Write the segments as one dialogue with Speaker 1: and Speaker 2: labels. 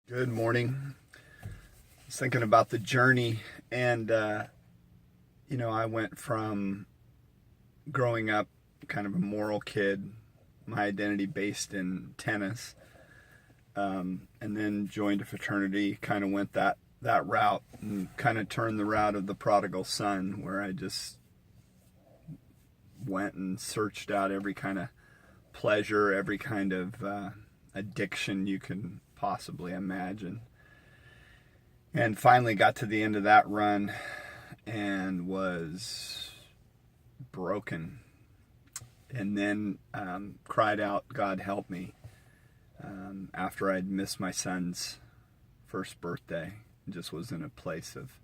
Speaker 1: Good morning. I was thinking about the journey, and I went from growing up kind of a moral kid, my identity based in tennis, and then joined a fraternity, kind of went that route, and kind of turned the route of the prodigal son, where I just went and searched out every kind of pleasure, every kind of addiction you can possibly imagine. And finally got to the end of that run and was broken. And then cried out, God help me, after I'd missed my son's first birthday. Just was in a place of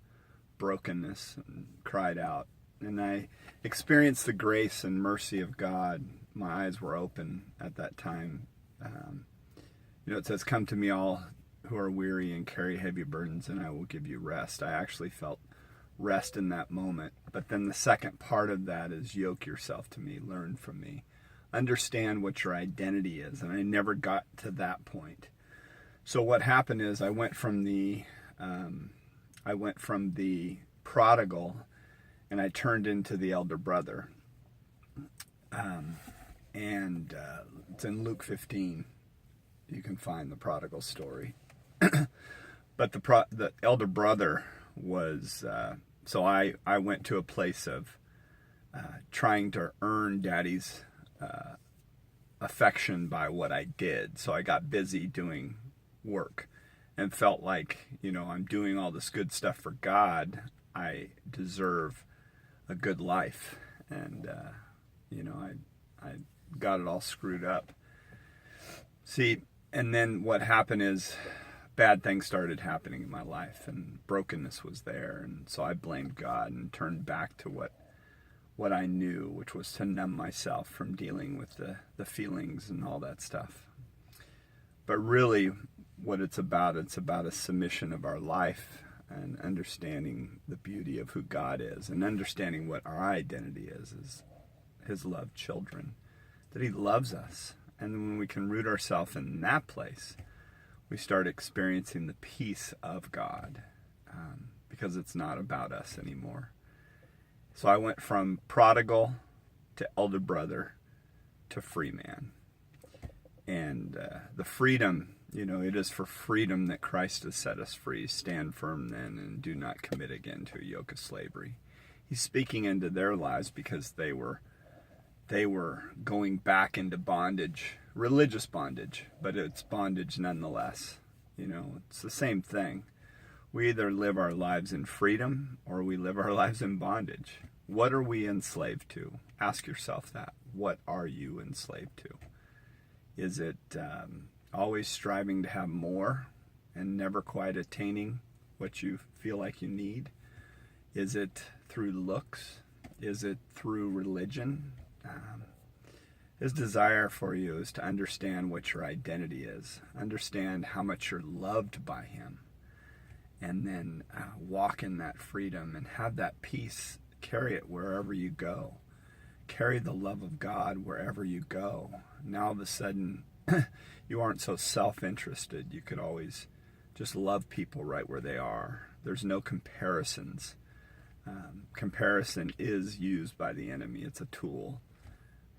Speaker 1: brokenness and cried out. And I experienced the grace and mercy of God. My eyes were open at that time. It says, come to me all who are weary and carry heavy burdens, and I will give you rest. I actually felt rest in that moment. But then the second part of that is yoke yourself to me, learn from me, understand what your identity is. And I never got to that point. So what happened is I went from the prodigal, and I turned into the elder brother. It's in Luke 15. You can find the prodigal story. But the elder brother was, so I went to a place of trying to earn daddy's affection by what I did. So I got busy doing work and felt like, I'm doing all this good stuff for God. I deserve a good life. And, I got it all screwed up. See, and then what happened is bad things started happening in my life, and brokenness was there. And so I blamed God and turned back to what I knew, which was to numb myself from dealing with the feelings and all that stuff. But really what it's about a submission of our life and understanding the beauty of who God is, and understanding what our identity is his loved children, that he loves us. And when we can root ourselves in that place, we start experiencing the peace of God, because it's not about us anymore. So I went from prodigal to elder brother to free man. And the freedom, it is for freedom that Christ has set us free. Stand firm then, and do not commit again to a yoke of slavery. He's speaking into their lives because they were going back into bondage, religious bondage, but it's bondage nonetheless. It's the same thing. We either live our lives in freedom or we live our lives in bondage. What are we enslaved to? Ask yourself that. What are you enslaved to? Is it always striving to have more and never quite attaining what you feel like you need? Is it through looks? Is it through religion? His desire for you is to understand what your identity is, understand how much you're loved by him, and then walk in that freedom and have that peace. Carry it wherever you go. Carry the love of God wherever you go. Now all of a sudden, you aren't so self-interested. You could always just love people right where they are. There's no comparisons. Comparison is used by the enemy. It's a tool.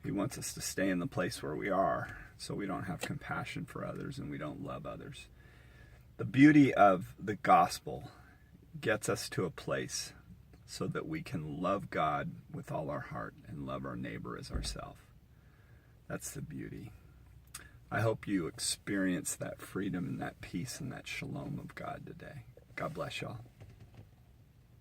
Speaker 1: He wants us to stay in the place where we are, so we don't have compassion for others and we don't love others. The beauty of the gospel gets us to a place so that we can love God with all our heart and love our neighbor as ourselves. That's the beauty. I hope you experience that freedom and that peace and that shalom of God today. God bless y'all.